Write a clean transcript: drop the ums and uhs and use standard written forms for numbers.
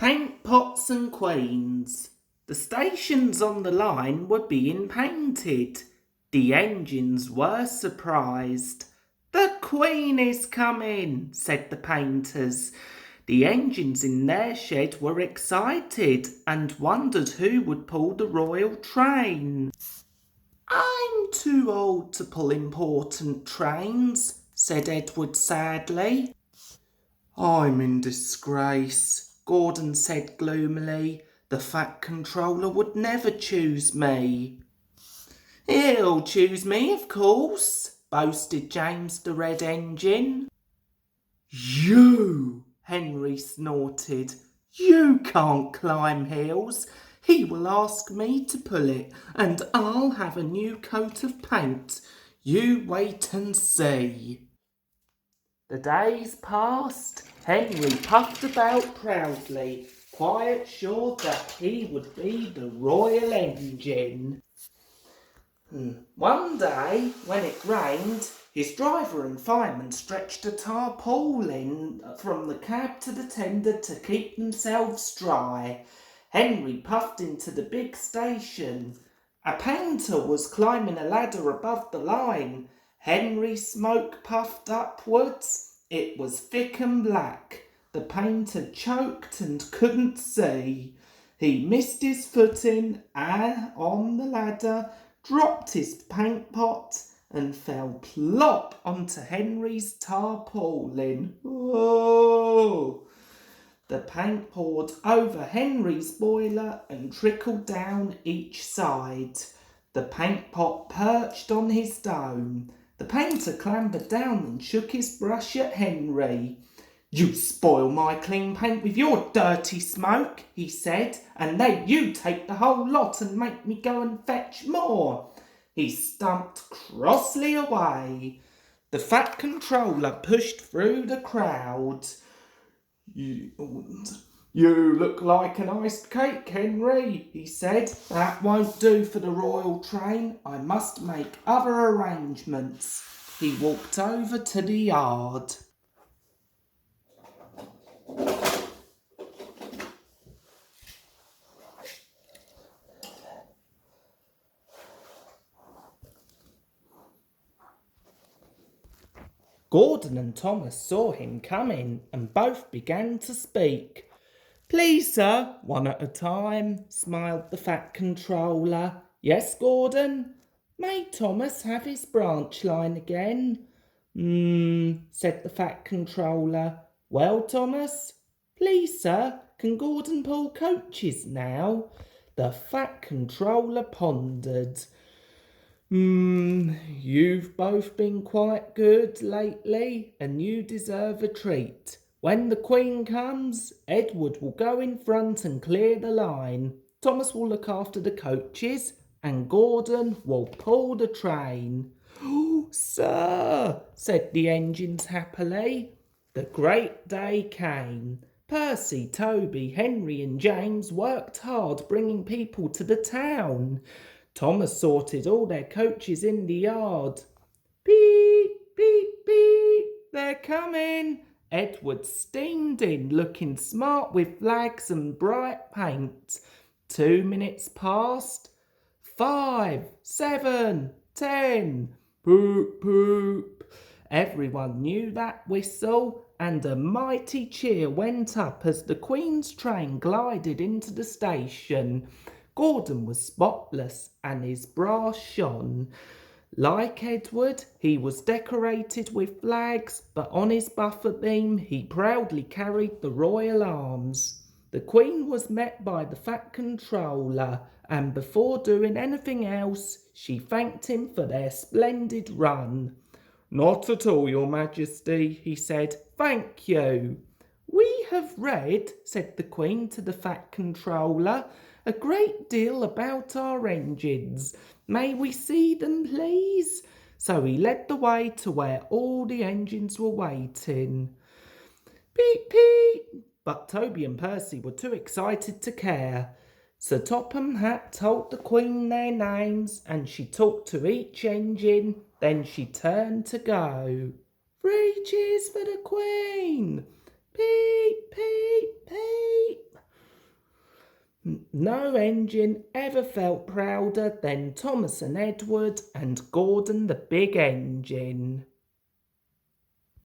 Paint pots and queens. The stations on the line were being painted. The engines were surprised. "The Queen is coming," said the painters. The engines in their shed were excited and wondered who would pull the royal train. "I'm too old to pull important trains," said Edward sadly. "I'm in disgrace," Gordon said gloomily. "The Fat Controller would never choose me." "He'll choose me, of course," boasted James the Red Engine. "You!" Henry snorted. "You can't climb hills. He will ask me to pull it, and I'll have a new coat of paint. You wait and see." The days passed. Henry puffed about proudly, quite sure that he would be the royal engine. One day, when it rained, his driver and fireman stretched a tarpaulin from the cab to the tender to keep themselves dry. Henry puffed into the big station. A painter was climbing a ladder above the line. Henry's smoke puffed upwards. It was thick and black. The painter choked and couldn't see. He missed his footing on the ladder, dropped his paint pot, and fell plop onto Henry's tarpaulin. Oh! The paint poured over Henry's boiler and trickled down each side. The paint pot perched on his dome. The painter clambered down and shook his brush at Henry. "You spoil my clean paint with your dirty smoke," he said, "and then you take the whole lot and make me go and fetch more." He stumped crossly away. The Fat Controller pushed through the crowd. You look like an iced cake, Henry," he said. "That won't do for the royal train. I must make other arrangements." He walked over to the yard. Gordon and Thomas saw him coming and both began to speak. "Please, sir," one at a time, smiled the Fat Controller. "Yes, Gordon?" "May Thomas have his branch line again?" Said the Fat Controller. "Well, Thomas?" "Please, sir, can Gordon pull coaches now?" The Fat Controller pondered. You've both been quite good lately, and you deserve a treat. When the Queen comes, Edward will go in front and clear the line. Thomas will look after the coaches, and Gordon will pull the train." "Oh, sir," said the engines happily. The great day came. Percy, Toby, Henry and James worked hard bringing people to the town. Thomas sorted all their coaches in the yard. "Beep, beep, beep, they're coming." Edward steamed in, looking smart with flags and bright paint. 2 minutes passed. 5, 7, 10. Poop, poop. Everyone knew that whistle, and a mighty cheer went up as the Queen's train glided into the station. Gordon was spotless, and his brass shone. Like Edward, he was decorated with flags, but on his buffer beam he proudly carried the royal arms. The Queen was met by the Fat Controller, and before doing anything else, she thanked him for their splendid run. "Not at all, Your Majesty," he said. "Thank you." "We have read," said the Queen to the Fat Controller, "a great deal about our engines. May we see them, please?" So he led the way to where all the engines were waiting. "Peep, peep!" But Toby and Percy were too excited to care. Sir Topham Hatt told the Queen their names, and she talked to each engine. Then she turned to go. "3 cheers for the Queen! Peep, peep, peep!" No engine ever felt prouder than Thomas and Edward and Gordon the Big Engine.